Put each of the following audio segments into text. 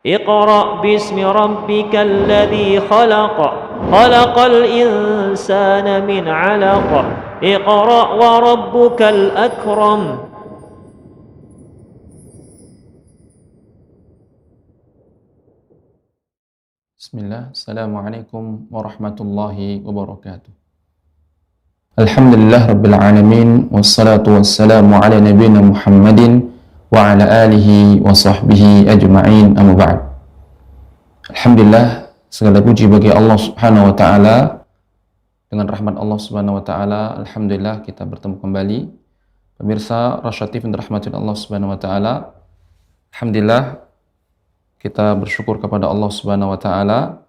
اقرأ باسم ربك الذي خلق خلق الإنسان من علق اقرأ وربك الأكرم. Bismillah, Assalamualaikum warahmatullahi wabarakatuh. Alhamdulillah Rabbil Alamin, wassalatu wassalamu ala nabiyina Muhammadin wa ala alihi wa sahbihi ajma'in, amma ba'd. Alhamdulillah, segala puji bagi Allah subhanahu wa ta'ala. Dengan rahmat Allah subhanahu wa ta'ala, alhamdulillah kita bertemu kembali. Pemirsa Rasyad TV yang dirahmati Allah subhanahu wa ta'ala, alhamdulillah kita bersyukur kepada Allah Subhanahu wa taala.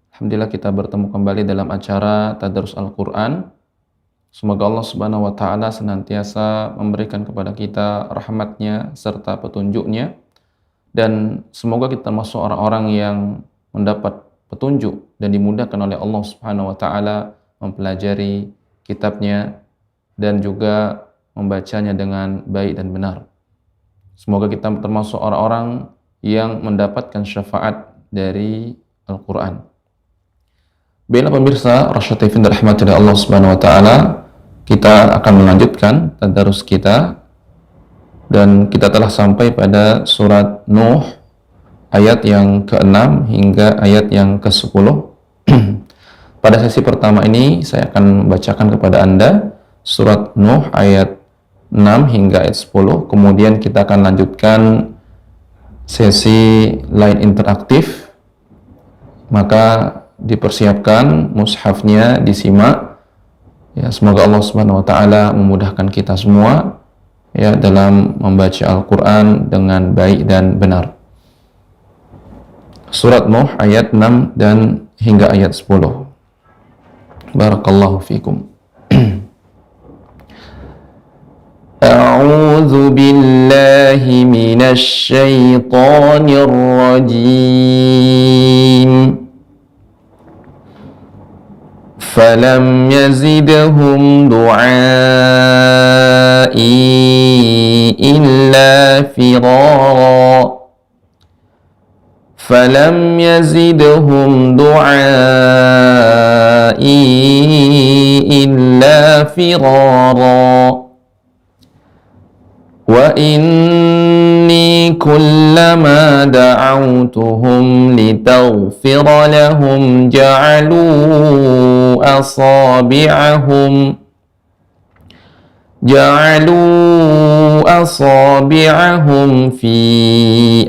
Alhamdulillah kita bertemu kembali dalam acara Tadarus Al-Qur'an. Semoga Allah Subhanahu wa taala senantiasa memberikan kepada kita rahmat-Nya serta petunjuk-Nya, dan semoga kita termasuk orang-orang yang mendapat petunjuk dan dimudahkan oleh Allah Subhanahu wa taala mempelajari kitab-Nya dan juga membacanya dengan baik dan benar. Semoga kita termasuk orang-orang yang mendapatkan syafaat dari Al-Quran. Baiklah pemirsa Rasyad TV dirahmati oleh Allah Subhanahu wa taala, kita akan melanjutkan tadarus kita dan kita telah sampai pada surat Nuh ayat yang ke-6 hingga ayat yang ke-10. Pada sesi pertama ini saya akan membacakan kepada Anda surat Nuh ayat 6 hingga ayat 10, kemudian kita akan lanjutkan sesi lain interaktif. Maka dipersiapkan mushafnya, disimak ya. Semoga Allah Subhanahu wa taala memudahkan kita semua ya dalam membaca Al-Qur'an dengan baik dan benar. Surat Nuh ayat 6 dan hingga ayat 10. Barakallahu fikum. أعوذ بالله من الشيطان الرجيم فلم يزدهم دعائي إلا فرارا فلم يزدهم دعائي إلا فرارا وإني كلما دعوتهم لتغفر لهم جعلوا أصابعهم في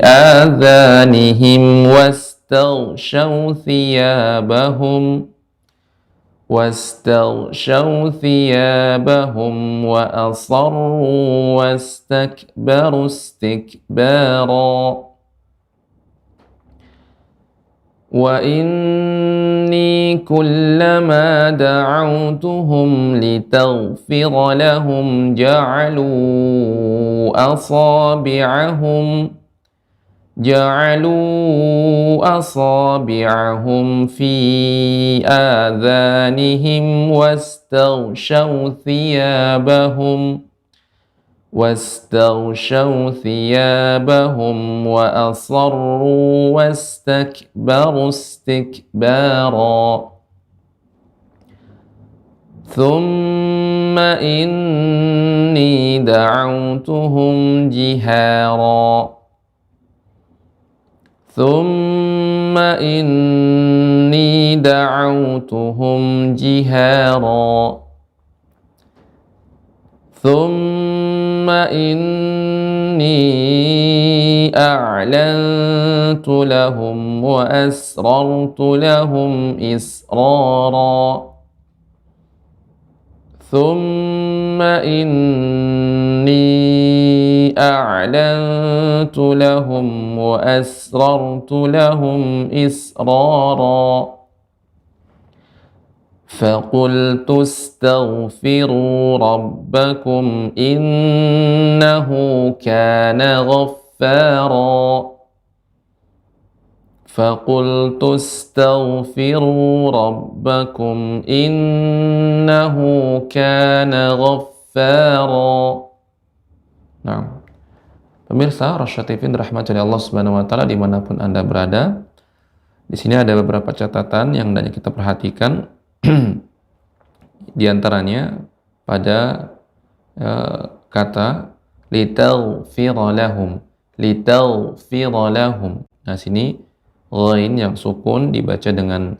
آذانهم واستغشوا ثيابهم وأصروا واستكبروا استكبارا وإني كلما دعوتهم لتغفر لهم جعلوا أصابعهم في آذانهم واستغشوا ثيابهم وأصروا واستكبروا استكبارا ثم إني دعوتهم جهارا ثم إني دعوتهم جهارا ثم إني أعلنت لهم وأسررت لهم إسرارا ثم إني أعلنت لهم وأسررت لهم إسرارا فقلت استغفروا ربكم إنه كان غفارا فقلت استغفروا ربكم إنه كان غفارا. Nah, Pemirsa Rasya TV dirahmati oleh Allah Subhanahu wa taala dimanapun Anda berada. Di sini ada beberapa catatan yang hendaknya kita perhatikan. Di antaranya pada kata litaghfira lahum. Nah, sini ghain yang sukun dibaca dengan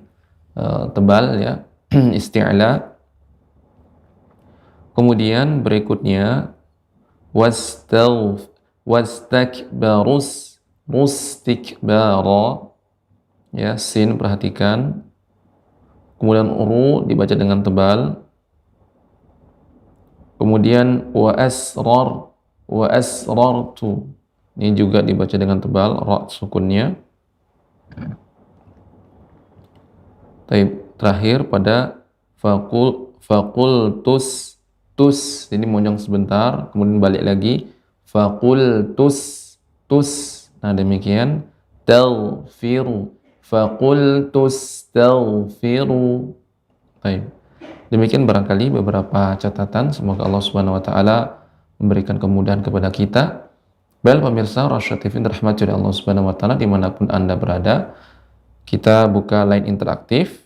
tebal ya, isti'la. Kemudian berikutnya mustikbara ya, sin perhatikan. Kemudian ru dibaca dengan tebal. Kemudian wa asrartu, ini juga dibaca dengan tebal, ra sukunnya. Terakhir pada faqultus, ini monjong sebentar, kemudian balik lagi faqultus. Nah, demikian taghfiru, faqultus taghfiru. Baik. Demikian barangkali beberapa catatan. Semoga Allah Subhanahu wa taala memberikan kemudahan kepada kita. Baik pemirsa Rasya TV dirahmati oleh Allah Subhanahu wa taala dimanapun Anda berada. Kita buka line interaktif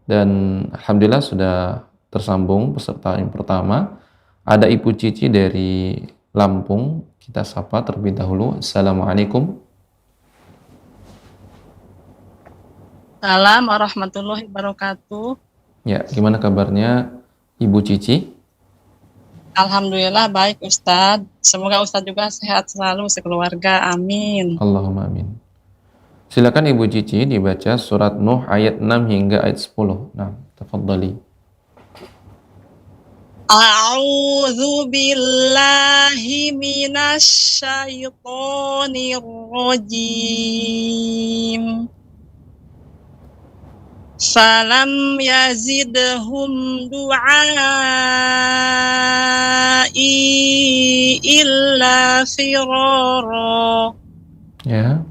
dan alhamdulillah sudah tersambung peserta yang pertama. Ada Ibu Cici dari Lampung. Kita sapa terlebih dahulu. Assalamualaikum. Assalamualaikum warahmatullahi wabarakatuh. Ya, gimana kabarnya Ibu Cici? Alhamdulillah baik Ustadz. Semoga Ustadz juga sehat selalu sekeluarga. Amin. Allahumma amin. Silakan Ibu Cici dibaca surat Nuh ayat 6 hingga ayat 10. Nah, tafadhali. A'udzu billahi minasy syaithanir rajim. Falam yazidhum du'ai illa firara. Ya.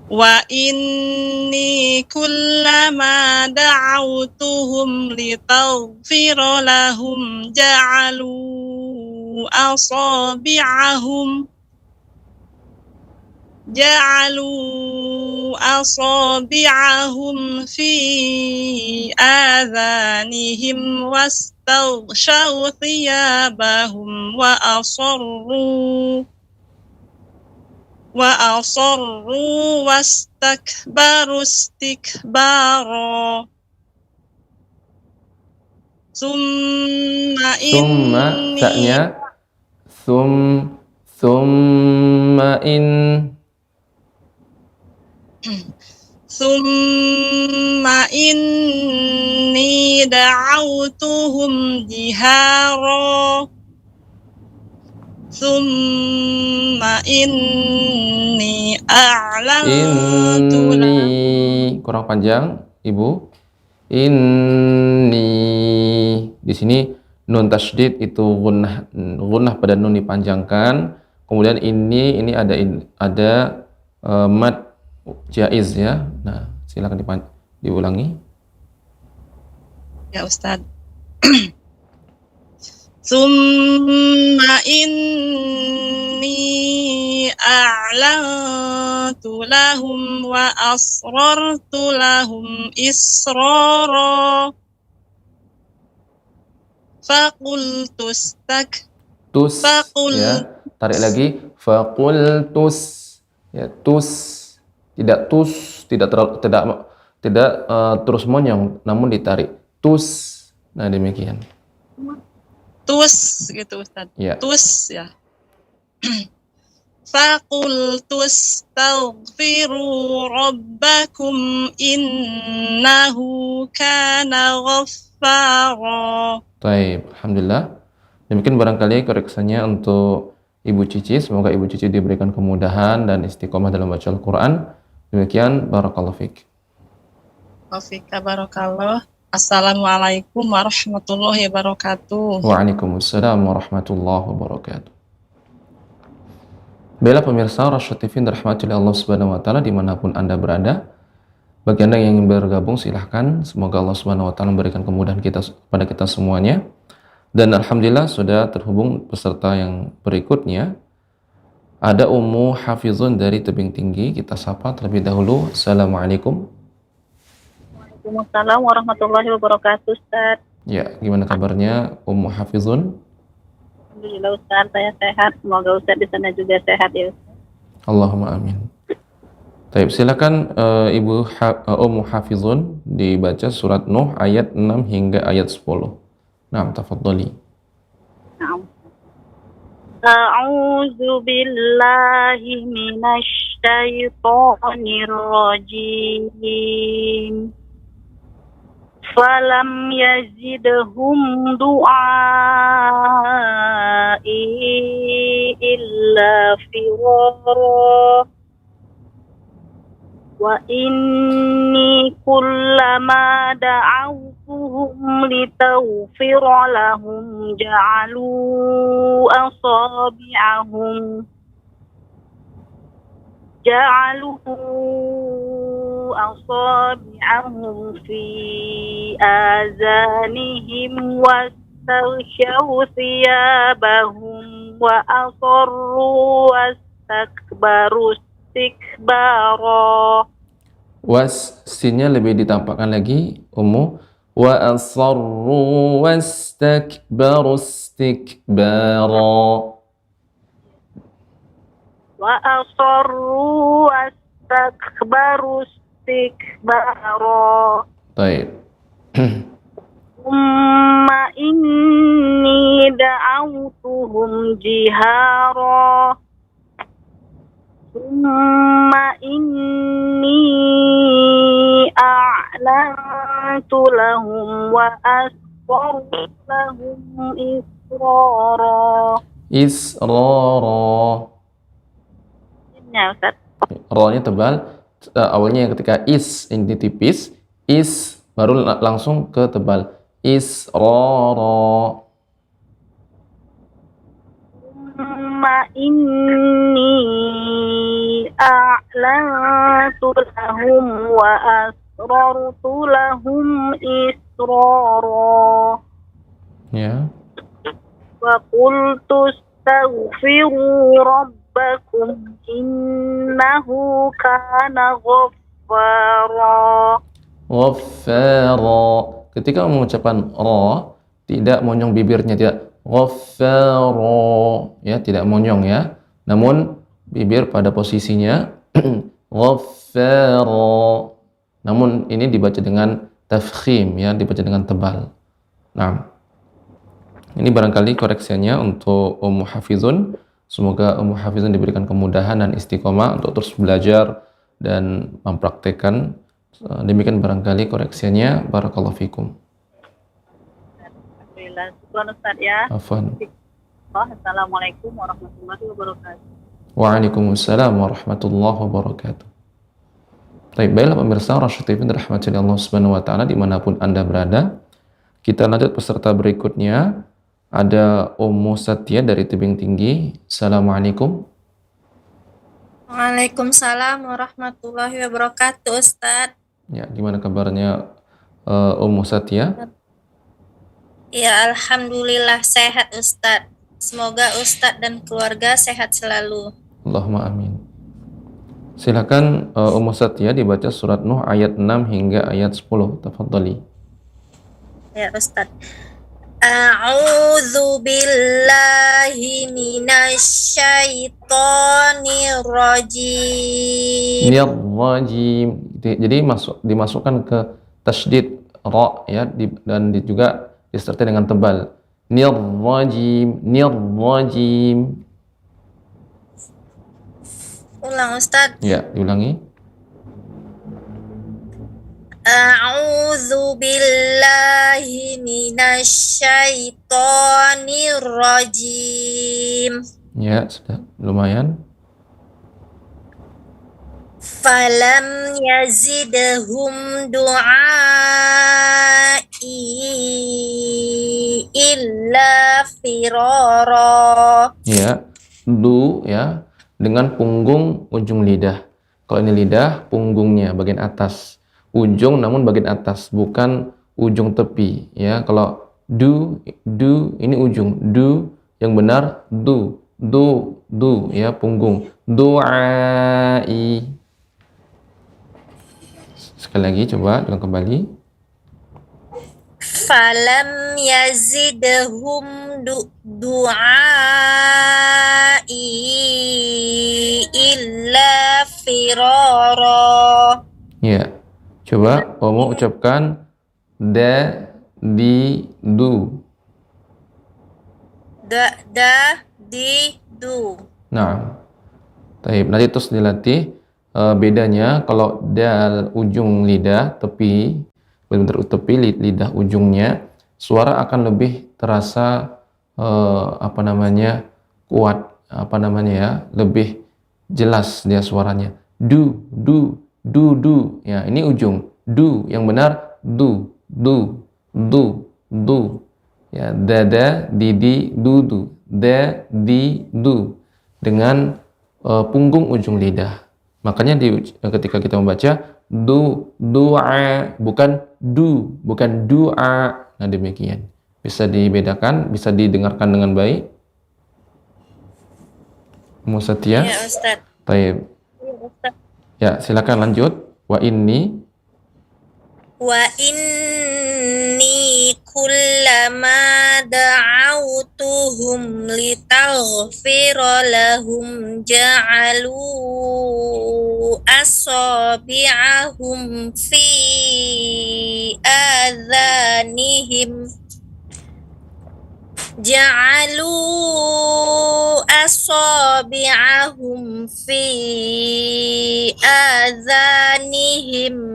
Wa inni kullama da'awtuhum litaghfira lahum ja'alu asabi'ahum fi adhanihim wastaghshaw thiyabahum wa asarru wastakbaru istikbara. Summa taknya summa inni da'awtuhum jihara. Summa inni a'lantu kurang panjang, Ibu. Inni di sini nun tasydid itu gunnah pada nun dipanjangkan. Kemudian ini ada mad jaiz ya. Nah, silakan diulangi. Ya Ustaz. Summa inni a'lantu lahum wa asrartu lahum israra. Faqultus ya, tarik lagi faqultus ya, tidak terus monyong namun ditarik nah demikian gitu Ustaz ya. Ya. Faqultus taghfiru rabbakum innahu kana ghaffara. Baik, alhamdulillah. Demikian barangkali koreksinya untuk Ibu Cici. Semoga Ibu Cici diberikan kemudahan dan istiqomah dalam baca Al-Quran. Demikian, barakallahu fiik. Barakallah. Assalamualaikum warahmatullahi wabarakatuh. Waalaikumsalam warahmatullahi wabarakatuh. Baiklah pemirsa Rasya TV dirahmati oleh Allah Subhanahu wa taala dimanapun Anda berada. Bagi Anda yang ingin bergabung silahkan. Semoga Allah Subhanahu wa taala memberikan kemudahan pada kita semuanya. Dan alhamdulillah sudah terhubung peserta yang berikutnya. Ada Ummu Hafizun dari tebing tinggi, kita sapa terlebih dahulu. Assalamualaikum. Waalaikumsalam warahmatullahi wabarakatuh, Ustaz. Ya, gimana kabarnya Ummu Hafizun? Alhamdulillah Ustaz, saya sehat. Semoga Ustaz di sana juga sehat ya Ustaz. Allahumma amin. Baik, silakan Ummu Hafizun dibaca surat Nuh ayat 6 hingga ayat 10. Nah, tafadhali. Naam. A'udzu billahi minasy syaithanir rajim. Falam yazidhum du'ai illa firara. Wa inni kullama da'awtuhum litaghfira lahum ja'alu asabi'ahum fi azanihim wastaghshaw thiyabahum wa asarru wastakbaru istikbara. Sinnya lebih ditampakkan lagi, Ummu. Wa asarru wastakbaru istikbara. Wa asarru wastakbaru istikbara. Baik. Umma inni da'awtuhum jihara. Summa inni a'lantu lahum wa asrartu lahum israra. Israra. Ya, Ustaz. Ra-nya tebal. Awalnya ketika ini tipis, baru langsung ke tebal. Israra. Summa inni a'lantu lahum wa asrartu lahum israra. Ya. Wa qultu astaghfiru rabbakum innahu kana ghaffara. Ghaffara. Ketika mengucapkan ra, tidak monyong bibirnya, tidak ghaffara, ya, tidak monyong ya. Namun bibir pada posisinya ghaffara. Namun ini dibaca dengan tafkhim, ya, dibaca dengan tebal. Nah, ini barangkali koreksinya untuk Ummu Hafizun. Semoga Ummu Hafizun diberikan kemudahan dan istiqomah untuk terus belajar dan mempraktekkan. Demikian barangkali koreksinya. Barakallahu fikum. Alhamdulillah. Syukran Ustaz ya. Afwan. Assalamualaikum warahmatullahi wabarakatuh. Waalaikumsalam warahmatullahi wabarakatuh. Baiklah pemirsa Rasyid TV dirahmati Allah Subhanahu wa taala dimanapun Anda berada. Kita lanjut peserta berikutnya. Ada Ummu Satya dari Tebing Tinggi. Assalamualaikum. Waalaikumsalam warahmatullahi wabarakatuh, Ustaz. Ya, gimana kabarnya Ummu Satya? Ya, alhamdulillah sehat, Ustaz. Semoga Ustaz dan keluarga sehat selalu. Allahumma amin. Silakan Ummu Satya dibaca surat Nuh ayat 6 hingga ayat 10. Tafadhali. Ya, Ustaz. A'udzu billahi minasy syaithanir rajim. Rajim. Jadi dimasukkan ke tasydid ra, ya, dan juga disertai dengan tebal. Rajim. Ulang, Ustaz. Ya, diulangi. A'udzu billahi minasy syaithanir rajim. Ya, sudah lumayan. Falam yazidhum du'ai illa firara. Ya, ya, dengan punggung ujung lidah. Kalau ini lidah, punggungnya bagian atas. Ujung namun bagian atas, bukan ujung tepi, ya. Kalau do ini ujung, do yang benar ya, punggung. Du'ai. Sekali lagi coba ulang kembali. Falam yazidhum du'ai illa firara. Ya. Coba kamu ucapkan du. Du. Nah, nanti terus dilatih bedanya kalau dal ujung lidah tepi, benar-benar tepi lidah ujungnya, suara akan lebih terasa kuat, lebih jelas dia suaranya. Du. Ya, ini ujung. Du yang benar du. Ya, dada, didi, du. Du dengan punggung ujung lidah. Makanya ketika kita membaca du'a, bukan du'a. Nah, demikian. Bisa dibedakan, bisa didengarkan dengan baik. Musatia. Ya, Ustaz. Baik. Ya, silakan lanjut. Wa inni kullama da'awtuhum litaghfira lahum ja'alu asabi'ahum fi adhanihim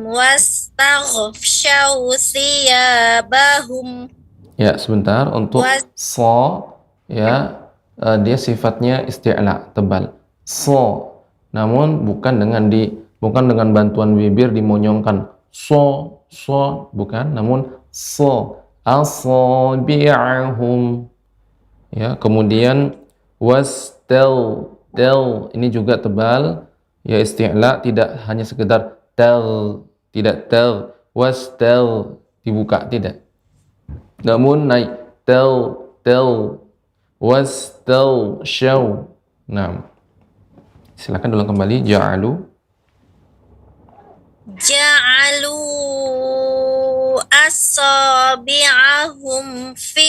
wastaghshaw thiyabahum. Ya, sebentar untuk ya, dia sifatnya isti'la, tebal. Namun bukan dengan bantuan bibir dimonyongkan. Bukan, namun asabi'ahum. Ya, kemudian del ini juga tebal, ya, isti'la, tidak hanya sekedar tidak dibuka, tidak, namun naik shaw. Nah, silakan ulang kembali. Ja'alu asabi'ahum fi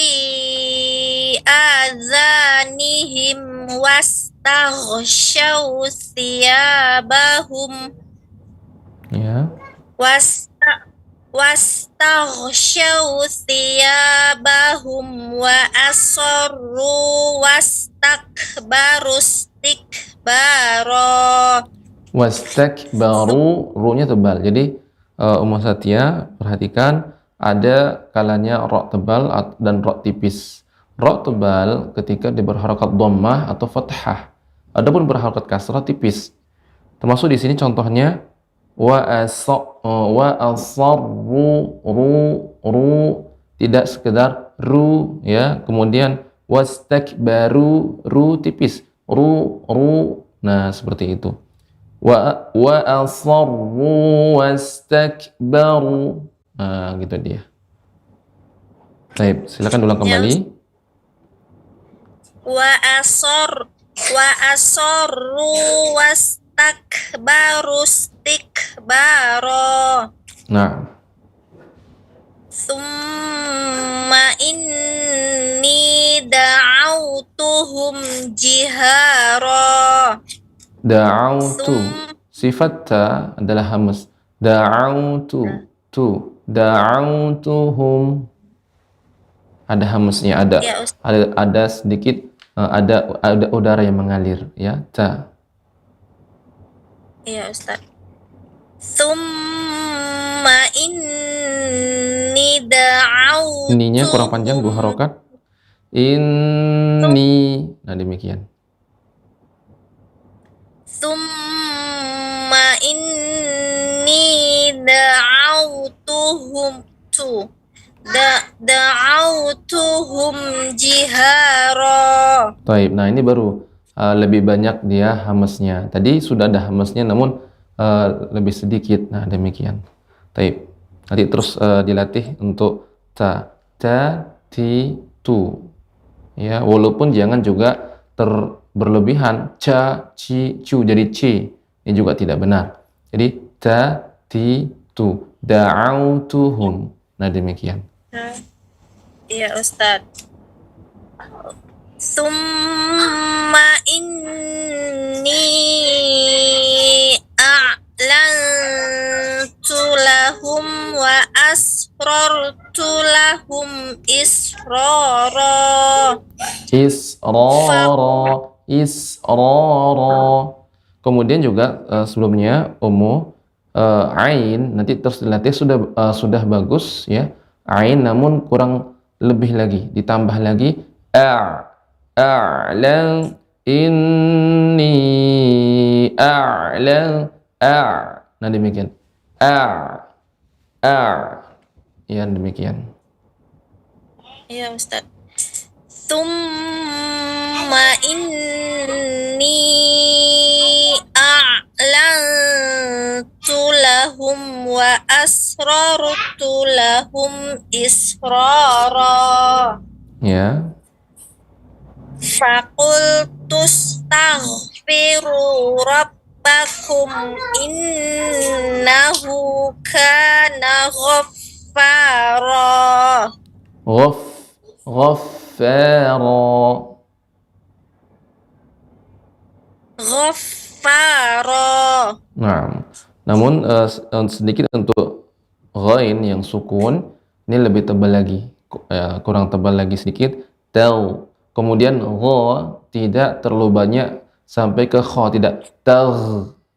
adhanihim wastaghshaw thiyabahum. Ya. Wastaghshaw thiyabahum wa asarru wastakbaru istikbara. Wastakbaru, ru-nya tebal. Jadi Ummu Satya, perhatikan ada kalanya ra tebal dan ra tipis. Ra tebal ketika dia berharakat dhammah atau fathah. Adapun berharakat kasrah tipis. Termasuk di sini contohnya wa asarru, ru tidak sekedar ru, ya. Kemudian wastakbaru, ru tipis. Ru. Nah, seperti itu. Wa asarru wastakbaru. Nah, gitu dia. Baik, silakan ulang kembali. Wa asarru wastakbaru istikbara. Nah. Tsumma inni da'autuhum jihara. Da'autu, sifat ta adalah hamas. Da'autuhum, ada hamasnya, ada sedikit, ada udara yang mengalir, ya, ta. Iya, Ustaz. Tsumma inni da'autuhum. Ininya kurang panjang, 2 harokat. Inni, nah demikian. Tsumma inni da'autuhum jihara. Taib. Nah, ini baru lebih banyak dia hamasnya. Tadi sudah ada hamasnya, namun lebih sedikit. Nah, demikian. Taib. Nanti terus dilatih untuk ti, tu. Ya, walaupun jangan juga berlebihan, ca, ci, cu jadi ci. Ini juga tidak benar. Jadi ta, ti, tu. Da'autuhum. Nah, demikian. Iya Ustadz. Summa inni a'lantu lahum wa asrartu lahum israra. Israra. Kemudian juga sebelumnya ain nanti terus dilatih sudah bagus ya. Ain namun kurang lebih lagi, ditambah lagi a'lam inni a'lam nah demikian ya demikian. Iya Ustaz. Tsumma inni a'lantu lahum wa asrartu lahum israra. Ya. Faqultu astaghfiru rabbakum innahu kana ghaffara. Ghaffara. Nah, namun sedikit untuk ghain yang sukun ini lebih tebal lagi, kurang tebal lagi sedikit. Kemudian gha tidak terlalu banyak sampai ke kha, tidak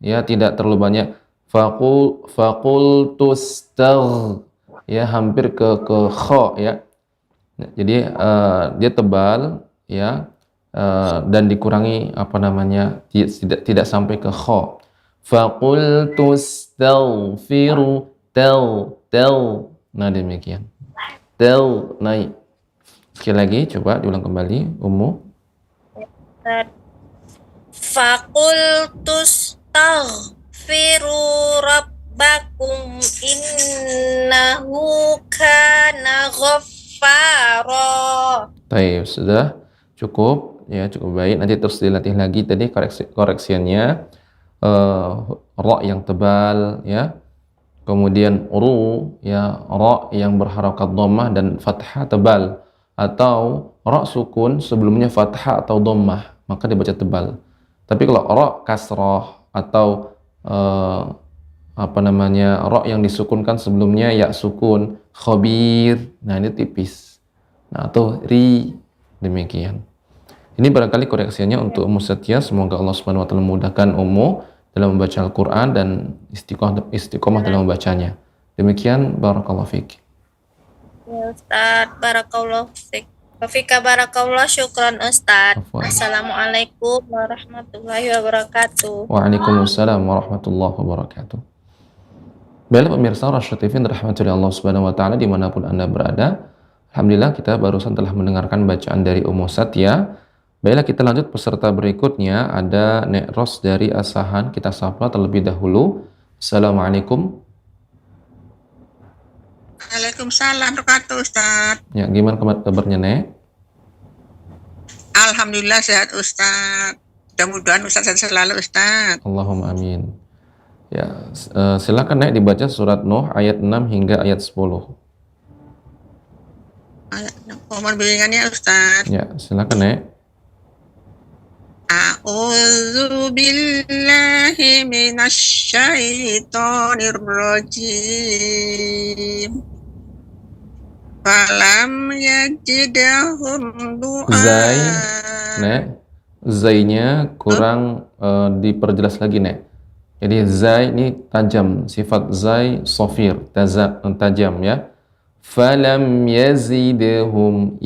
ya, tidak terlalu banyak. Faqultus ya, hampir ke kha ya. Nah, jadi dia tebal ya, dan dikurangi tidak sampai ke kha. Faqultus taghfiru nah demikian. Naik. Sekali lagi coba diulang kembali Faqultu astaghfiru rabbakum innahu kana ghaffara. Baik, sudah cukup ya, cukup baik. Nanti terus dilatih lagi tadi koreksiannya, ra yang tebal ya. Kemudian ya, ra yang berharakat dhammah dan fathah tebal, atau ra sukun sebelumnya fathah atau dhammah maka dibaca tebal. Tapi kalau ra kasrah atau ra yang disukunkan sebelumnya ya sukun, khabir, nah ini tipis. Nah, atau ri, demikian. Ini barangkali koreksinya untuk Ummu Setia. Semoga Allah Subhanahu wa taala memudahkan Ummu dalam membaca Al-Qur'an dan istiqomah dalam membacanya. Demikian, barakallahu fiik. Ya Ustaz, barakallahu fiik. Wafika barakallah, syukran Ustaz. Assalamualaikum warahmatullahi wabarakatuh. Waalaikumsalam warahmatullahi wabarakatuh. Baiklah pemirsa Rasya TV yang dirahmati Allah Subhanahu wa taala dimanapun Anda berada. Alhamdulillah kita barusan telah mendengarkan bacaan dari Ummu Setia. Baiklah kita lanjut peserta berikutnya, ada Nek Ros dari Asahan. Kita sapa terlebih dahulu. Assalamualaikum. Waalaikumsalam warahmatullahi Ustaz. Ya, gimana kabarnya Nek? Alhamdulillah sehat Ustaz. Mudah-mudahan Ustaz sehat selalu Ustaz. Allahumma amin. Ya, silakan Nek dibaca surat Nuh ayat 6 hingga ayat 10. Mohon bimbingannya Ustaz. Ya, silakan Nek. A'udzu billahi minasy syaithanir rajim. Falam yajidahum du'a. Zai, Nek. Zainya kurang diperjelas lagi Nek. Jadi zai ini tajam, sifat zai sofir, tajam ya. Falam yazidhum,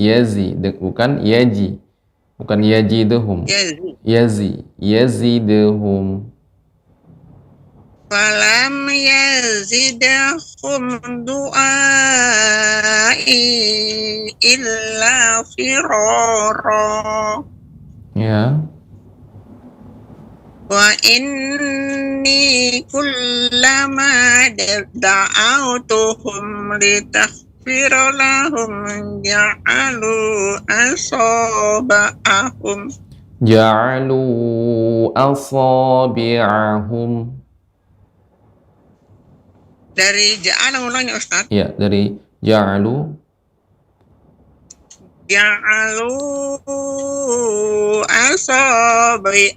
bukan yaji. Bukan yajidhum. Yazidhum. Falam yazidhum du'ai illa firara. Ya. Wa inni kullama da'autuhum litaghfira lahum ja'alu asaba'ahum. Ja'alu asabi'ahum. Dari ja'ala ulangnya Ustaz. Ya, dari ja'alu. Ja'alu asabi.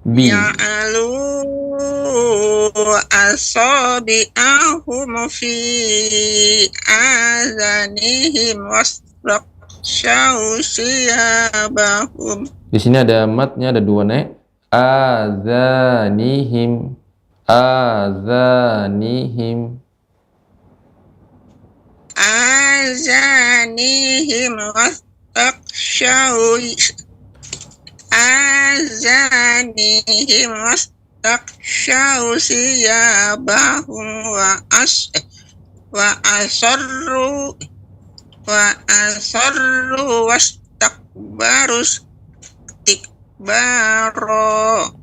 Bi. Ja'alu asabi'ahum fi azanihim wastaghshaw siyabahum. Di sini ada matnya, ada dua, Nek. Azanihim. Azanihim. Azanihim wastaghshaw azanihim wastaghshaw siyabahum wa asarru wastakbaru istikbaro.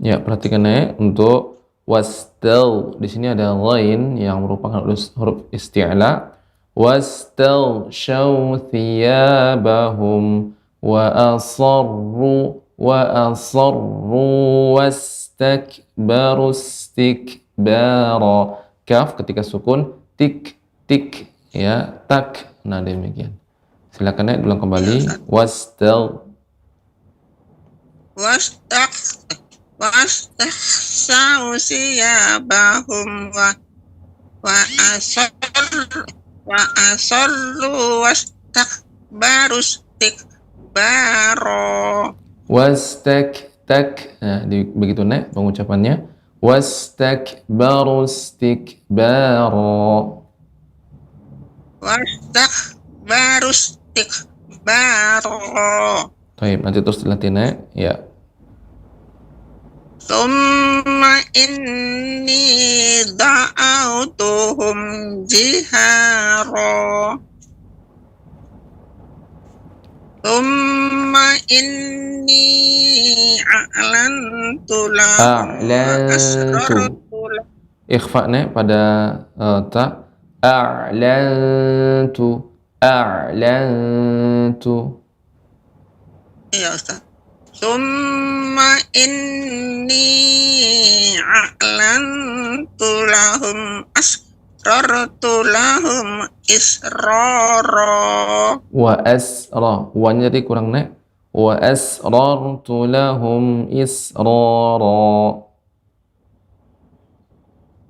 Ya, perhatikan, Nek, untuk wastal di sini ada ghain yang merupakan huruf isti'la. Wastaghshaw thiyabahum wa asarru wastakbaru istikbara. Kaf ketika sukun, tik tik ya, tak. Nah, demikian. Silakan, Nek, ulang kembali. Wastaghshaw siyabahum wa asarru wastakbaru istikbaro. Nah, begitu, Nek, pengucapannya. Wastakbaru istikbaro. Wastakbaru istikbaro. Baik, nanti terus dilatih, Nek. Ya. Tsumma inni da'autuhum jihara. Tsumma inni a'lantu lahum wa asrartu lahum. Ikhfa, Nek, pada ta. A'lantu. Iya, Ustaz. Tsumma inni a'lantu lahum asrartu lahum israra. Wa asra. Wa-nya tadi kurang, Nek. Wa asrartu lahum israra.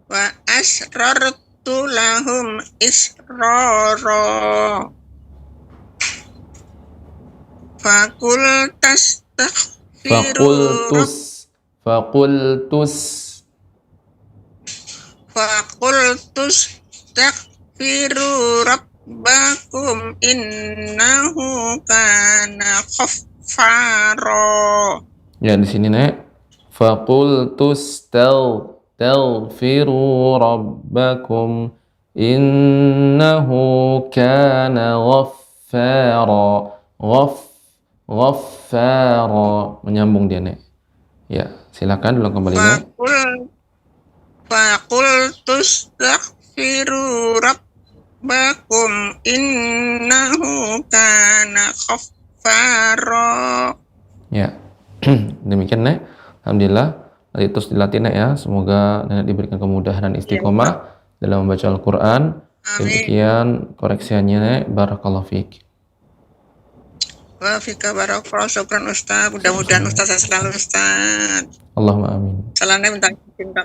Wa asrartu lahum israra. Fakultus taghfiru rabbakum innahu kana ghaffara. Ya, di sini, Nek. Fakultus taghfiru rabbakum innahu kana ghaffara. Ghaffara, menyambung dia, Nek. Ya, silakan ulang kembali, Nek. Fakultus taghfiru rabbakum innahu kana ghaffara. Ya. Demikian, Nek. Alhamdulillah. Nanti terus dilatih, Nek, ya. Semoga Nenek diberikan kemudahan dan istiqomah dalam membaca Al-Qur'an. Demikian koreksiannya, Nek. Barakallahu fiik. Wa fika barakallahu. Syukran Ustaz. Mudah-mudahan Ustaz selalu Ustaz. Allahumma amin. Salamnya minta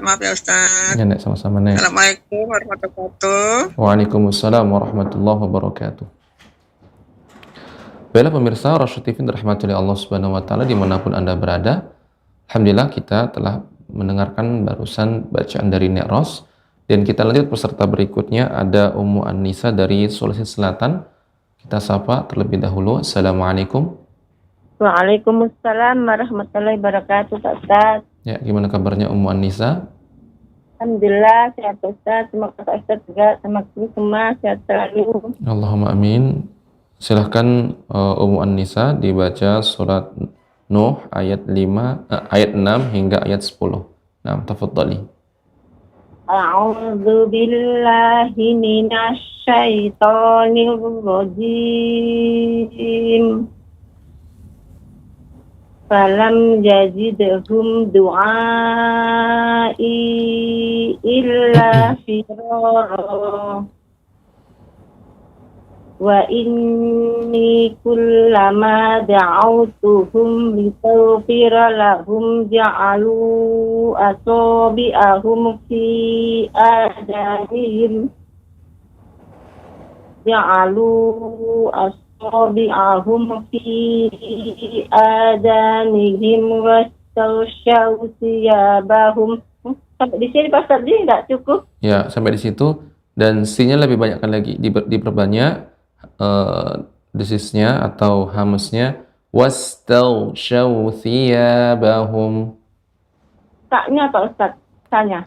maaf ya Ustaz. Ya, Nek, sama-sama, Nek. Assalamualaikum warahmatullahi wabarakatuh. Waalaikumsalam warahmatullahi wabarakatuh. Baiklah pemirsa Rasyad TV dirahmati oleh Allah Subhanahu wa taala dimanapun Anda berada. Alhamdulillah kita telah mendengarkan barusan bacaan dari Nek Ros, dan kita lanjut peserta berikutnya ada Ummu An-Nisa dari Sulawesi Selatan. Kita sapa terlebih dahulu. Assalamualaikum. Waalaikumsalam warahmatullahi wabarakatuh, Pak Ustaz. Ya, gimana kabarnya Ummu An-Nisa? Alhamdulillah sehat Ustaz. Semoga Pak Ustaz juga sama kita semua sehat selalu. Allahumma amin. Silahkan Ummu An-Nisa dibaca surat Nuh ayat 6 hingga ayat 10. Nah, tafadhali. A'udzu billahi minasy syaitonir rajim. falam yazidhum du'ai illa firara. Wa inni kullama da'awtuhum litaghfira lahum ja'alu asabi'ahum fi adanihim wastaghshaw thiyabahum. Sampai di sini Pak Ustaz, enggak cukup? Ya, sampai di situ, dan sin-nya lebih banyakkan lagi, diperbanyak desisnya atau hamsnya, wastaghshaw thiyabahum. Taknya Pak Ustaz, tanya.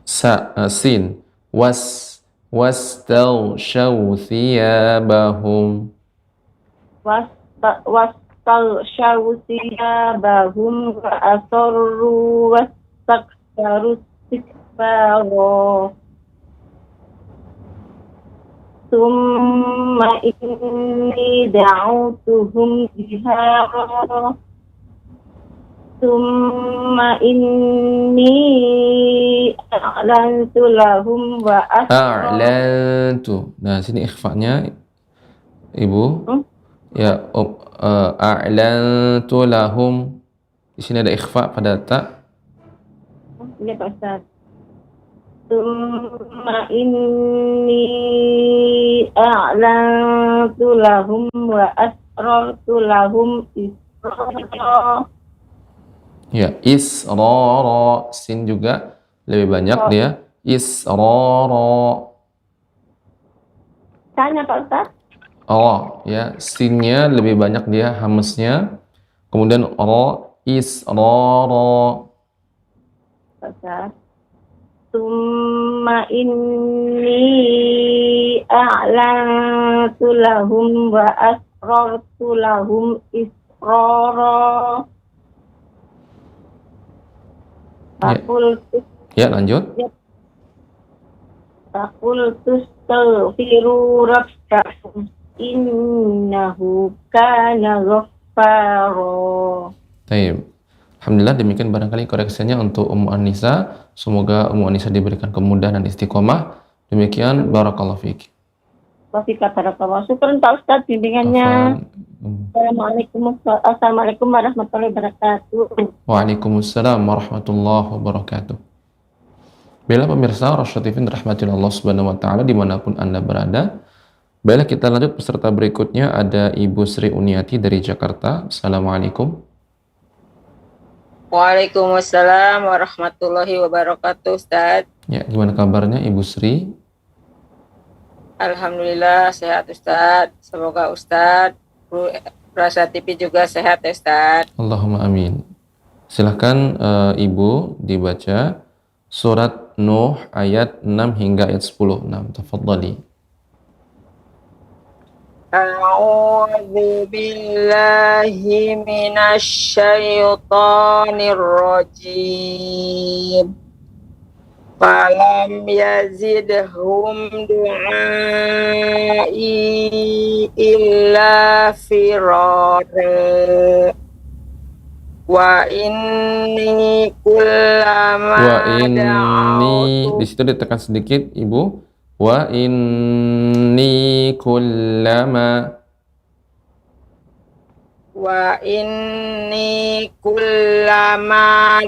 Sin, wastaghshaw thiyabahum. Wastaghshaw thiyabahum wa asarru wastakbaru istikbara. Summa inni da'awtuhum jihara. Summa inni a'lantu lahum wa A'lantu. Nah, sini ikhfa'nya Ibu. Ya, a'lantu lahum. Di sini ada ikhfa pada ta. Iya Pak Ustaz. Summa inni a'lantu lahum wa asrartu lahum israra. Ya, israra. Sin juga lebih banyak dia. Israra. Tanya Pak Ustaz. Oh, ya, sinnya lebih banyak dia hamsnya. Kemudian ra, israra. Pak Ustaz. Summa inni a'lantu lahum wa asrartu lahum israra. Ya, lanjut. Faqultu astaghfiru rabbakum innahu kana ghaffara. Baik. Alhamdulillah, demikian barangkali koreksinya untuk Ummu Anissa. Semoga Ummu Anissa diberikan kemudahan dan istiqomah. Demikian, barakallahu fiik. Wafika barakallahu. Syukran Pak Ustaz bimbingannya. Assalamualaikum warahmatullahi wabarakatuh. Waalaikumsalam warahmatullahi wabarakatuh. Bila pemirsa Rasya TV rahmatin Allah Subhanahu wa taala dimanapun Anda berada. Baiklah, kita lanjut peserta berikutnya, ada Ibu Sri Uniati dari Jakarta. Assalamualaikum. Waalaikumsalam warahmatullahi wabarakatuh, Ustaz. Ya, gimana kabarnya Ibu Sri? Alhamdulillah sehat, Ustaz. Semoga Ustaz, Rasya TV juga sehat, Ustaz. Allahumma amin. Silahkan Ibu dibaca surat Nuh ayat 6 hingga ayat 10. Tafadhali. A'udzu billahi minasy syaithanir rajim. Falam yazidhum du'ai illa firara. Wa inni kullama di situ ditekan sedikit Ibu. Wa inni kullama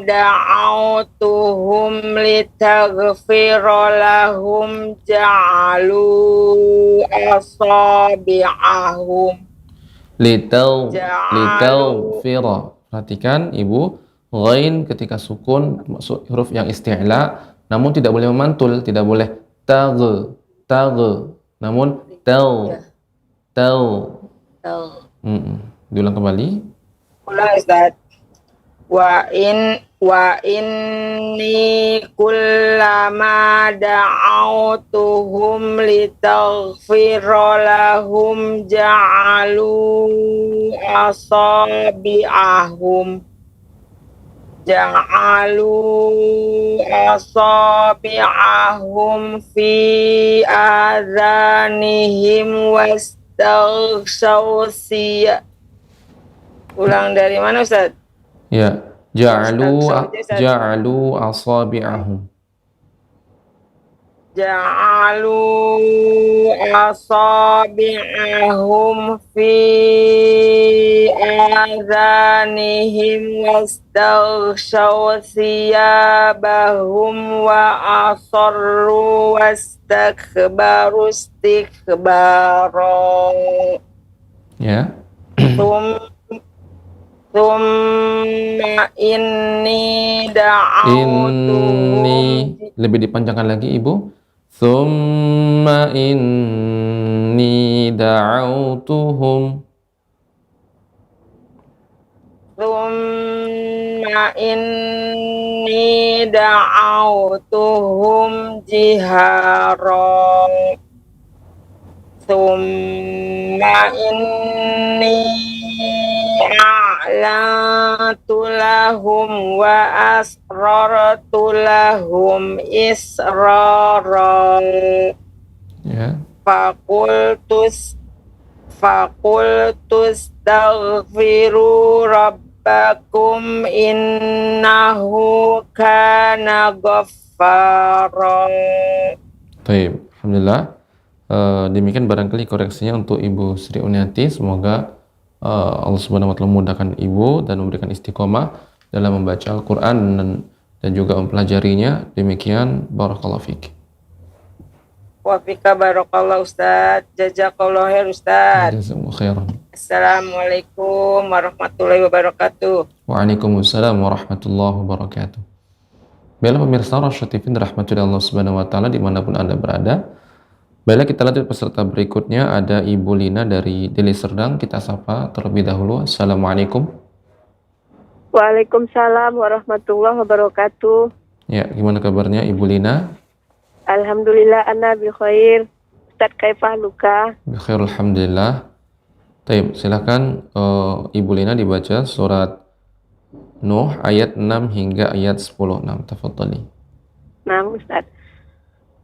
da'awtuhum litaghfira lahum ja'alu asabi'ahum litaghfira. Perhatikan Ibu, ghain ketika sukun masuk huruf yang isti'la, namun tidak boleh memantul, tidak boleh tag, namun tel. Diulang kembali. Ulang, Ustaz. Wa inni kullama da'awtuhum litaghfira lahum ja'alu asabi'ahum fi adhanihim wastaghshaw thiyabahum. Ulang dari mana, Ustaz? Ya, ja'alu Ustaz. ja'alu asabi'ahum. Ja'alu asabi'ahum fi adhanihim wastaghshaw thiyabahum wa asarru wastakbaru istikbara. Ya. Thumma inni da'autuhum. Ini lebih dipanjangkan lagi Ibu. Thumma inni da'autuhum. Thumma inni da'autuhum jihara. Thumma inni a'lantu lahum wa asrartu lahum israra. Ya. Fakultus taghfiru rabbakum innahu kana ghaffara. Baik, alhamdulillah. Demikian barangkali koreksinya untuk Ibu Sri Uniati. Semoga Allah Subhanahu wa taala memudahkan Ibu dan memberikan istiqomah dalam membaca Al-Qur'an dan juga mempelajarinya. Demikian, barakallahu fiik. Wa fika barakallah Ustaz. Jazakallahu khair Ustaz. Jazakumullahu khairan. Assalamualaikum warahmatullahi wabarakatuh. Waalaikumsalam warahmatullahi wabarakatuh. Baiklah pemirsa Rasyad TV dirahmati Allah Subhanahu wa taala dimanapun Anda berada. Baiklah kita lanjut peserta berikutnya, ada Ibu Lina dari Deli Serdang. Kita sapa terlebih dahulu. Assalamualaikum. Waalaikumsalam warahmatullahi wabarakatuh. Ya, gimana kabarnya Ibu Lina? Alhamdulillah ana bi khair. Ustaz kaifah luka? Bi khair alhamdulillah. Baik, silakan Ibu Lina dibaca surat Nuh ayat 6 hingga ayat 10. Tafadhali. Nah, Ustaz.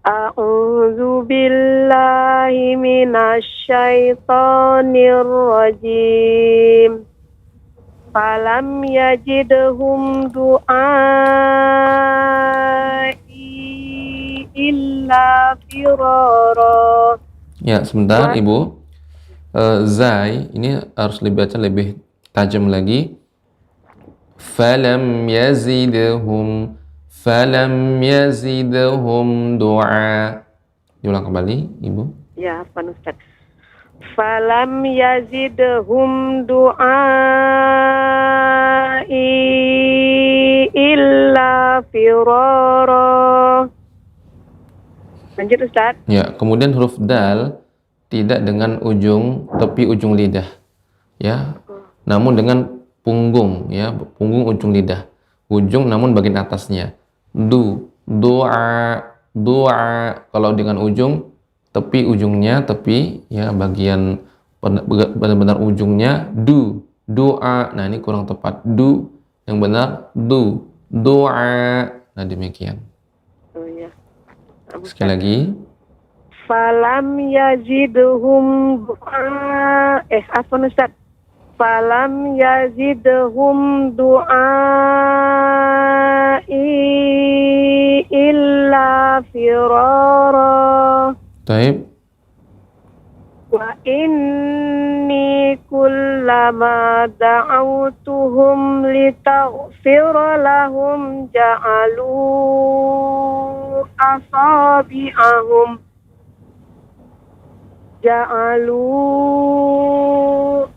A'udzu billahi minasy syaithanir rajim. Falam yajidhum du'ai illa firara. Ya, sebentar Ibu. Zai ini harus dibaca lebih tajam lagi. Falam yazidhum du'a. Diulang kembali, Ibu. Ya, apa Ustaz? Falam yazidhum du'ai illa firara. Lanjut Ustaz. Ya, kemudian huruf dal tidak dengan ujung tepi ujung lidah. Ya. Namun dengan punggung, ya, punggung ujung lidah. Ujung namun bagian atasnya. Doa. Kalau dengan ujung tepi ujungnya, tepi ya bagian benar-benar ujungnya doa. Nah, ini kurang tepat. Yang benar doa. Nah, demikian. Oh ya. Sekali lagi. Falam yazidhum du'a. Apa Ustaz? Falam yazidhum du'ai illa firara. Taib. Wa inni kullama da'awtuhum litaghfira lahum ja'alu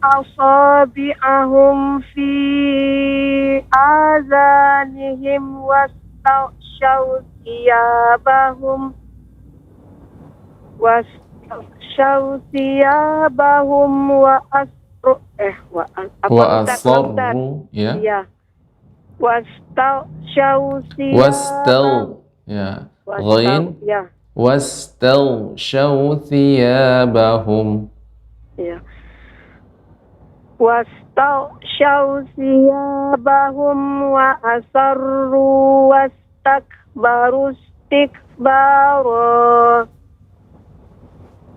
asabi'ahum fi azanihim wastaghshaw thiyabahum wa asarru ya. Iya. Wastaghshaw ya. Ghain. Ya. Wastaghshaw thiyabahum. Ya. Wastaghshaw thiyabahum wa asarru wastakbaru istikbara.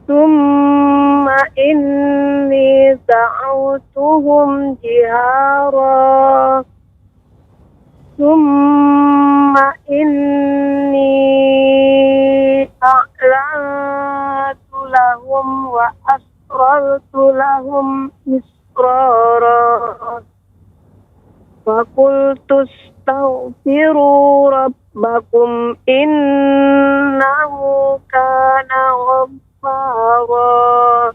Thumma inni da'awtuhum jihara. Summa inni a'lantu lahum wa asrartu lahum israra. Fakultu astaghfiru rabbakum innahu kana ghaffara.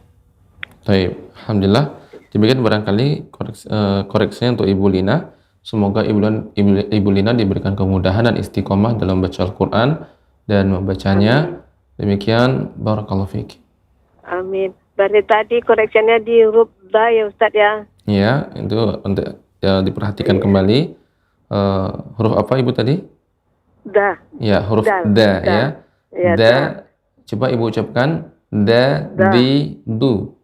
Baik, alhamdulillah. Demikian barangkali koreksinya untuk Ibu Lina. Semoga Ibu Lina diberikan kemudahan dan istiqomah dalam baca Al-Quran dan membacanya. Demikian, barakallahu fiik. Amin. Berarti tadi koreksinya di huruf da ya Ustadz ya? Ya, itu untuk diperhatikan kembali. Huruf apa Ibu tadi? Da. Ya, huruf Da. da ya. Ya, Da. da. Coba Ibu ucapkan da, Da. di, du.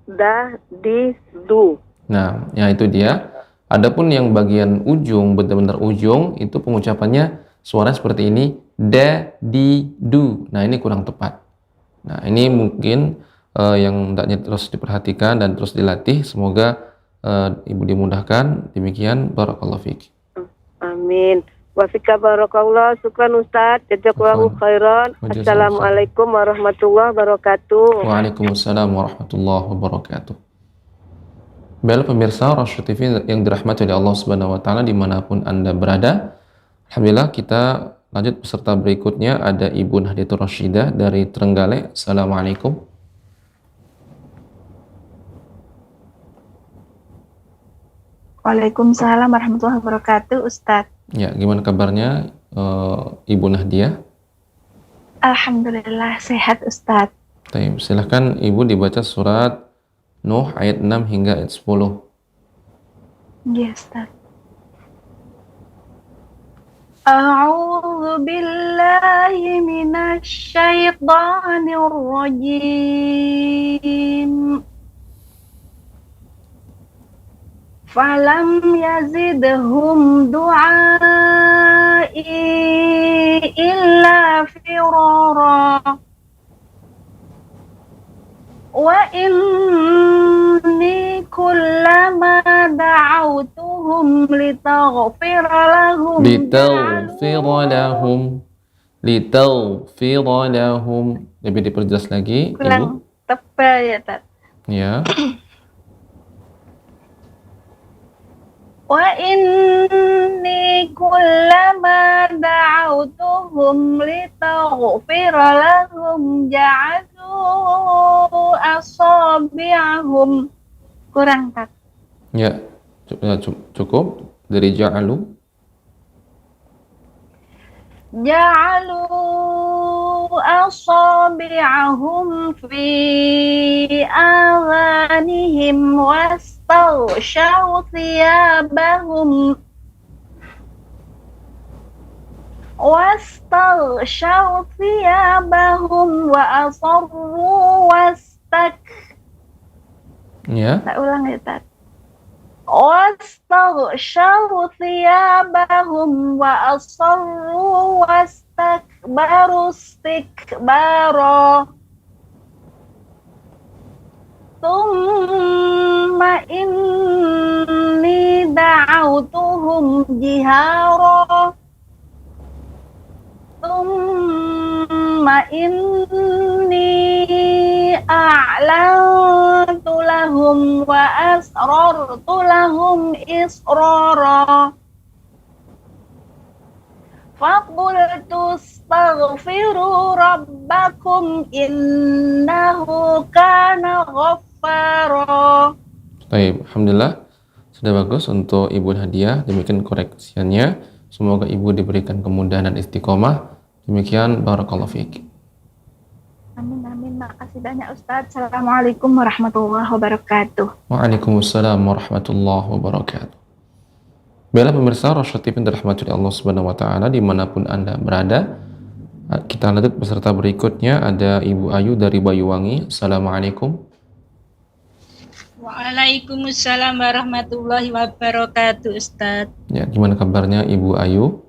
Da, di, du. Nah, ya itu dia. Adapun yang bagian ujung, benar-benar ujung, itu pengucapannya suara seperti ini, da, di, du. Nah, ini kurang tepat. Nah, ini mungkin yang hendaknya terus diperhatikan dan terus dilatih. Semoga Ibu dimudahkan. Demikian, barakallahu fiik. Amin. Wa fika barakallah. Syukran Ustadz. Jazakallahu khairan. Assalamualaikum warahmatullahi wabarakatuh. Waalaikumsalam warahmatullahi wabarakatuh. Baiklah pemirsa Rasyid TV yang dirahmati oleh Allah Subhanahu wa taala dimanapun Anda berada. Alhamdulillah, kita lanjut peserta berikutnya. Ada Ibu Nahdiatul Rasyidah dari Trenggalek. Assalamualaikum. Waalaikumsalam warahmatullahi wabarakatuh, Ustadz. Ya, gimana kabarnya Ibu Nahdia? Alhamdulillah sehat, Ustadz. Baik, silahkan Ibu dibaca surat Nuh ayat 6 hingga ayat 10. Ya, Ustadz. A'udzu billahi minasy syaithanir rajim. Falam yazidhum du'ai illa firara. Wa inni kullama da'awtuhum litaghfira lahum. Lebih diperjelas lagi, kurang Ibu. tebal ya, Tat. Ya. Wa inni kullama da'awtuhum litaghfira lahum ja'alu asabi'ahum. Kurang, Tat. Ya, cukup dari ja'alu. Ja'alu asabi'ahum fi adhanihim wastaghshaw thiyabahum wa asarru Ya. Tak ulang ya, Tat. Wastaghshaw thiyabahum wa asarru wastakbaru istikbara. Thumma inni da'awtuhum jihara. Thumma inni a'lantu lahum wa asrartu lahum israra. Faqultu astaghfiru rabbakum innahu kana ghaffara. Baik, alhamdulillah sudah bagus untuk Ibu Hadiah. Demikian koreksiannya. Semoga Ibu diberikan kemudahan dan istiqomah. Demikian, barakallahu fiik. Amin, amin. Makasih banyak, Ustadz. Assalamualaikum warahmatullahi wabarakatuh. Waalaikumsalam warahmatullahi wabarakatuh. Baiklah pemirsa Rasyid TV dirahmati oleh Allah Subhanahu wa taala dimanapun Anda berada. Kita lanjut peserta berikutnya, ada Ibu Ayu dari Banyuwangi. Assalamualaikum. Waalaikumsalam warahmatullahi wabarakatuh, Ustadz. Ya, gimana kabarnya Ibu Ayu?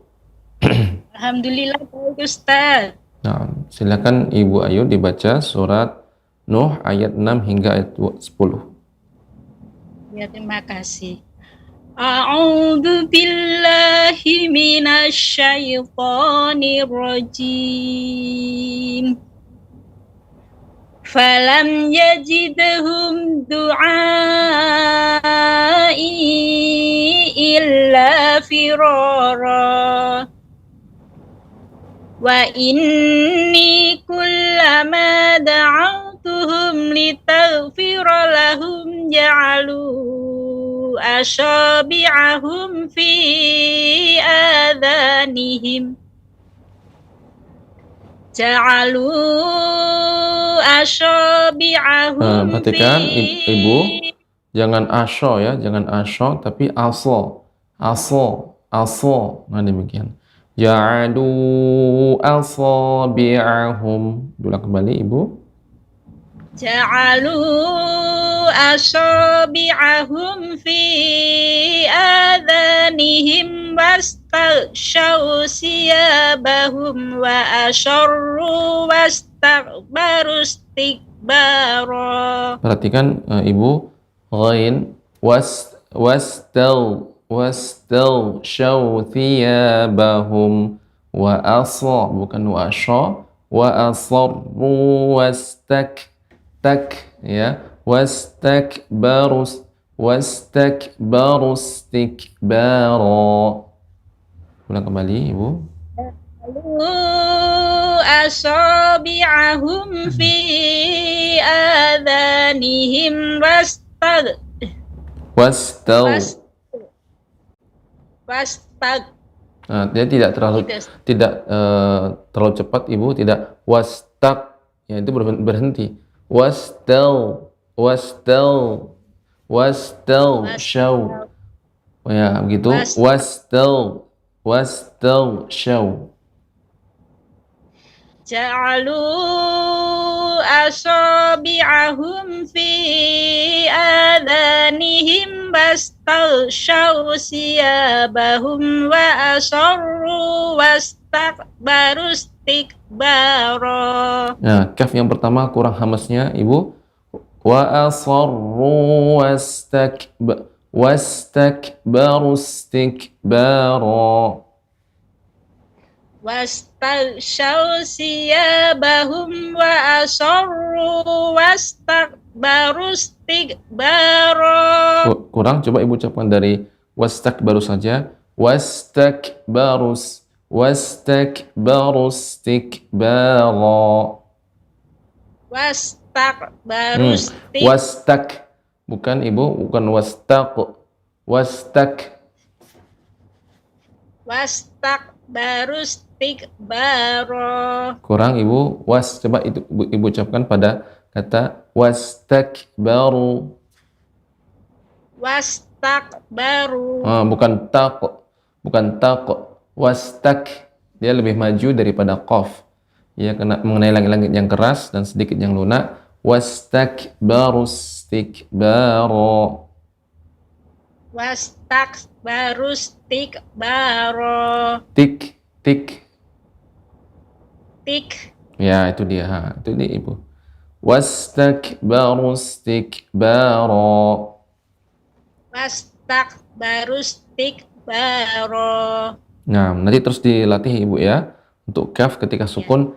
Alhamdulillah baik, Ustadz. Nah, silakan Ibu Ayu dibaca surat Nuh ayat 6 hingga ayat 10. Ya, terima kasih. A'udzu billahi minasy syaithanir rajim. Falam yajidhum du'ai illa firara. Wa inni kullama da'awtuhum litaghfira lahum ja'alu asabi'ahum fi adhanihim perhatikan ibu, jangan asyo ya, jangan asyo tapi aso. Nah demikian. Ja'alu asabi'ahum. Ulang kembali ibu. Ja'alu asabi'ahum fi adhanihim wastaghshaw siyabahum wa asharru wastakbaru istikbara. Perhatikan ibu, ghain wastaghshaw thiyabahum wa asra, bukan wa asha, wa asarru ya, wastakbaru istikbara. Ulang kembali ibu. Asabi'ahum fi adhanihim Nah, dia tidak terlalu cepat ibu, tidak wastak, ya itu berhenti. Shaw, ya begitu. Shaw. Ja'alu asabi'ahum fi adhanihim wastaghshaw siyabahum wa asarru wastakbaru istikbara. Nah, kaf yang pertama kurang hamasnya ibu. Wa asarru wastakbaru istikbara. Wastaghshaw siyabahum wa asarru wastakbaru istikbara. Kurang, coba ibu ucapkan dari wastakbaru saja. Wastakbaru istikbara. Wastakbaru wastak, bukan ibu, bukan wastakbaru istikbara. Kurang ibu, coba itu ibu ucapkan pada kata wastakbaru. Bukan tak, wastak, dia lebih maju daripada qaf, ya, kena mengenai langit-langit yang keras dan sedikit yang lunak. Wastakbaru istikbara. Wastakbaru istikbara. Tik. Ya, itu dia. Itu dia ibu. Wastakbaru istikbara. Wastakbaru istikbara. Nah, nanti terus dilatih ibu ya. Untuk kaf ketika sukun,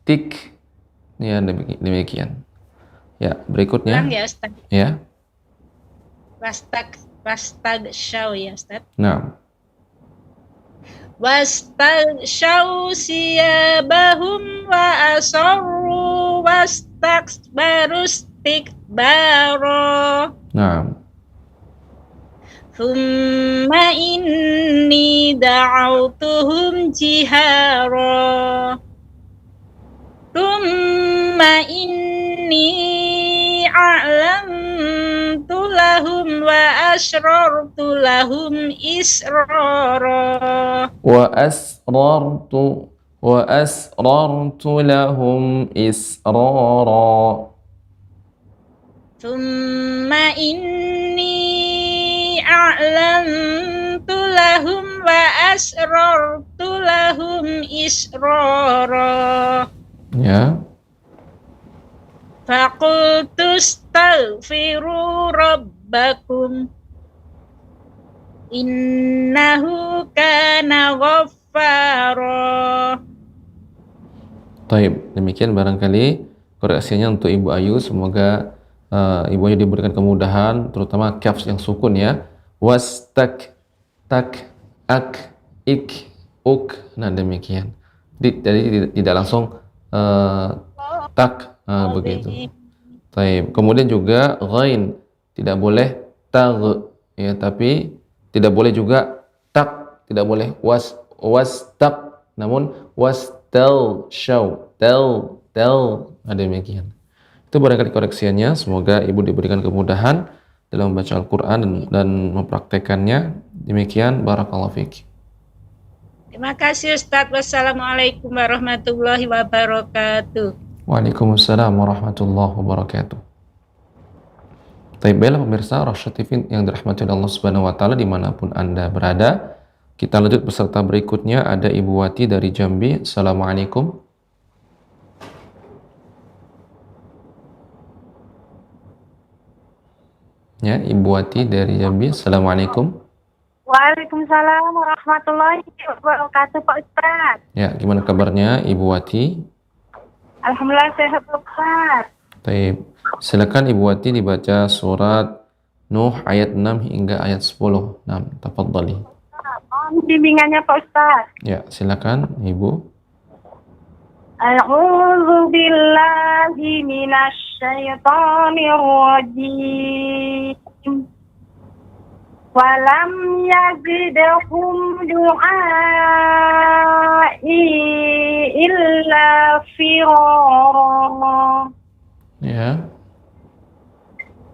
tik. Ya, demikian. Ya, berikutnya. Ulang ya, Ustaz. Ya. Wastaghshaw ya, Ustaz. Nah. Wastaghshaw siyabahum wa asarru wastakbaru istikbara. Nah. Thumma inni da'awtuhum jihara. Thumma inni a'lamtu lahum wa asrartu lahum israra. Wa asrartu lahum israra. Thumma inni a'lamtu lahum wa asrartu lahum israra. Ya. Faqultu astaghfiru rabbakum Innahu kana ghaffara. Taib, demikian barangkali koreksinya untuk Ibu Ayu. Semoga Ibu Ayu diberikan kemudahan, terutama kaf yang sukun ya. Was, tak, ak, ik, uk. Nah demikian. Jadi tidak langsung tak begitu. Taib. Kemudian juga ghain tidak boleh tag ya, tapi tidak boleh juga tak, tidak boleh was tak, namun was tel ada demikian. Itu barangkali koreksiannya. Semoga Ibu diberikan kemudahan dalam membaca Al-Quran dan mempraktekannya. Demikian, barakallahu fiik. Terima kasih Ustadz. Wassalamualaikum warahmatullahi wabarakatuh. Waalaikumsalam warahmatullahi wabarakatuh. Baiklah pemirsa Rasya TV yang dirahmati Allah Subhanahu wa taala dimanapun Anda berada. Kita lanjut peserta berikutnya, ada Ibu Wati dari Jambi. Assalamualaikum. Ya, Ibu Wati dari Jambi. Assalamualaikum. Waalaikumsalam warahmatullahi wabarakatuh, Pak Ustaz. Ya, gimana kabarnya Ibu Wati? Alhamdulillah sehat, Pak Ustaz. Baik. Silakan Ibu Wati dibaca surat Nuh ayat 6 hingga ayat 10. Nah, tafadhali. Bimbingannya Pak Ustaz. Ya, silakan Ibu. A'udzu billahi minasy syaithanir rajim. Walam yazidhum du'ai illa firara. Ya.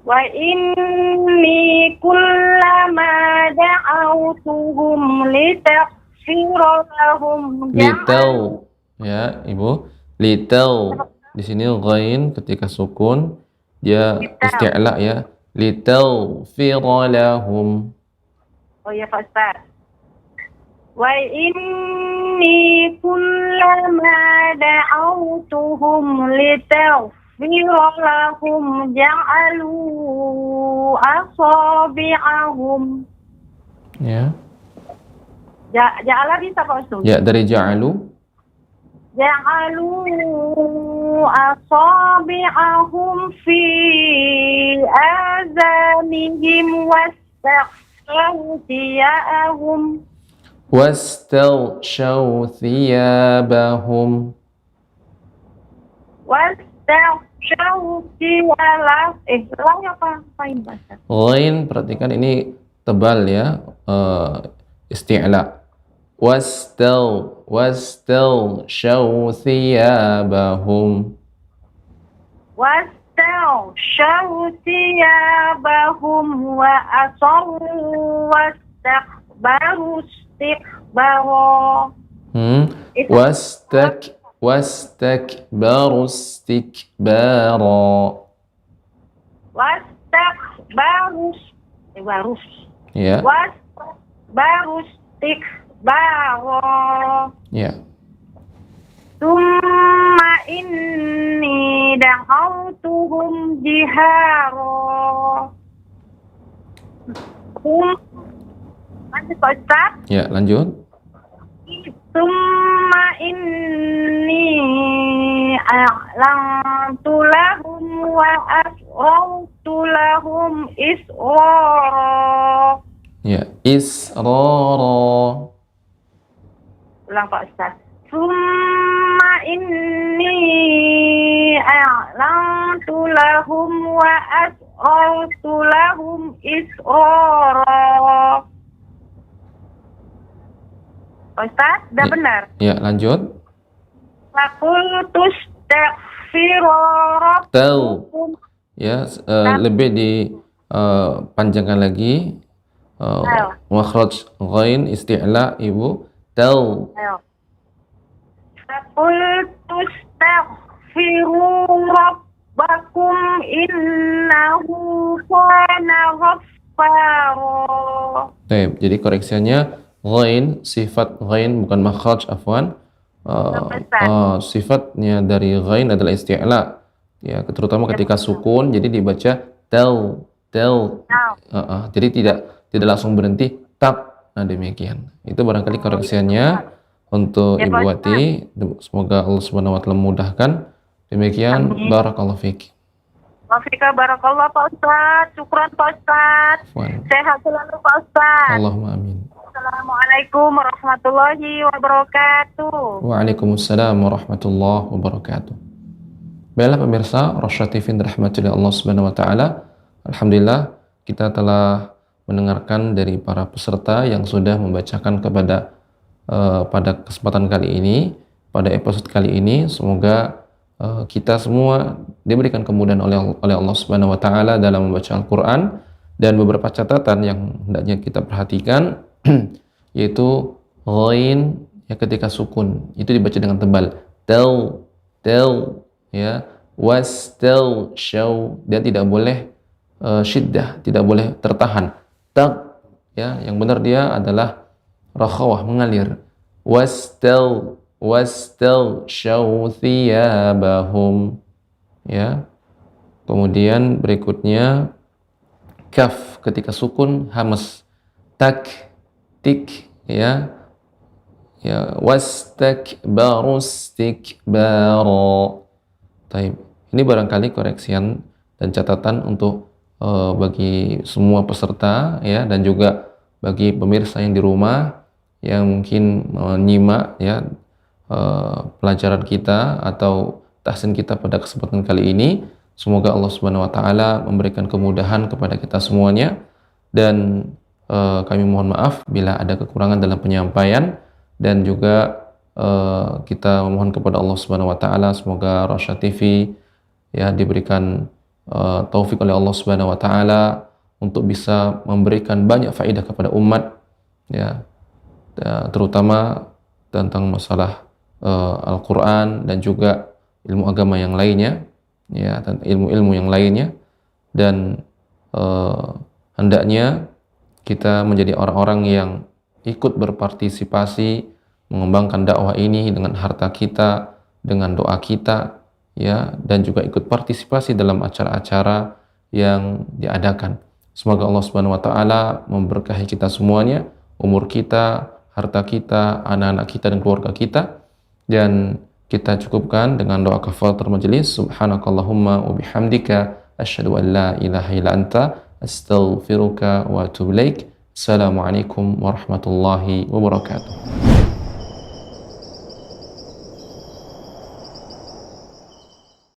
Wa inni kullama da'awtuhum litaghfira lahum Lital. Ya, Ibu. Lital. Di sini ghain ketika sukun dia isti'la ya. Litaghfira lahum. Oh ya Pak Ustaz. Wa inni kullama da'awtuhum litaghfira lahum ja'alu asabi'ahum. Ya. Ja'ala bisa Pak Ustaz? Ya, dari ja'alu. Ja'alu asabi'ahum fi azanihim wastaghshaw thiyabahum. Wastaghshaw thiyabahum. Wastaghshaw thiyabahum. Ulangi apa bahasa? Ghain, perhatikan ini tebal ya. Isti'la. Wastaghshaw thiyabahum. Wastaghshaw thiyabahum wa asarru wastakbaru istikbara. Wastakbaru istikbara. Wastakbaru Ya. Wastakbaru istikbara. Ya. Summa inni da'awtuhum jihara. Lanjut Pak Ustaz. Ya, lanjut. Summa inni a'lantu lahum wa asrartu lahum israra. Ya, israra. Ulang Pak Ustaz. Summa inni a'lantu lahum wa asrartu lahum israra. Ustaz, sudah benar? Ya, lanjut. Laqul tustaghfiru rabbakum. Ya, lebih dipanjangkan lagi. Makhraj ghain isti'la Ibu. Laqul tustaghfiru rabbakum innahu kana ghaffara. Jadi koreksiannya ghain, sifat ghain bukan makhraj, afwan. Sifatnya dari ghain adalah isti'la. Ya, terutama ketika sukun jadi dibaca tel. Jadi tidak langsung berhenti tak. Nah demikian. Itu barangkali koreksiannya untuk Ya, Ibu Pak Wati. Semoga Allah Subhanahu wa taala memudahkan. Demikian, barakallahu fiik. Wafika barakallah Pak Ustadz. Syukran Pak Ustadz. Afwan. Sehat selalu Pak Ustadz. Allahumma amin. Assalamualaikum warahmatullahi wabarakatuh. Waalaikumsalam warahmatullahi wabarakatuh. Baiklah pemirsa Rasya TV dirahmati oleh Allah Subhanahu wa taala. Alhamdulillah kita telah mendengarkan dari para peserta yang sudah membacakan kepada pada kesempatan kali ini, pada episode kali ini. Semoga kita semua diberikan kemudahan oleh Allah Subhanahu wa taala dalam membaca Al-Qur'an, dan beberapa catatan yang hendaknya kita perhatikan yaitu ghain ya ketika sukun itu dibaca dengan tebal, tel ya, wastal shaw, dia tidak boleh syiddah, tidak boleh tertahan, tak ya, yang benar dia adalah rakhawah, mengalir, wastal shaw thiyabahum ya. Kemudian berikutnya kaf ketika sukun hamas, tak tik ya, wastakbaru istikbara. Taib. Ini barangkali koreksian dan catatan untuk bagi semua peserta ya, dan juga bagi pemirsa yang di rumah yang mungkin menyimak ya pelajaran kita atau tahsin kita pada kesempatan kali ini. Semoga Allah Subhanahu wa taala memberikan kemudahan kepada kita semuanya, dan kami mohon maaf bila ada kekurangan dalam penyampaian, dan juga kita memohon kepada Allah Subhanahu wa taala semoga Rasya TV ya diberikan taufik oleh Allah Subhanahu wa taala untuk bisa memberikan banyak faedah kepada umat ya, terutama tentang masalah Al-Qur'an dan juga ilmu agama yang lainnya ya, dan ilmu-ilmu yang lainnya, dan hendaknya kita menjadi orang-orang yang ikut berpartisipasi mengembangkan dakwah ini dengan harta kita, dengan doa kita ya, dan juga ikut partisipasi dalam acara-acara yang diadakan. Semoga Allah Subhanahu wa taala memberkahi kita semuanya, umur kita, harta kita, anak-anak kita dan keluarga kita, dan kita cukupkan dengan doa kafaratul majelis. Subhanakallahumma wa bihamdika asyhadu an la ilaha illa anta astaghfiruka wa atubu ilaik. Assalamualaikum warahmatullahi wabarakatuh.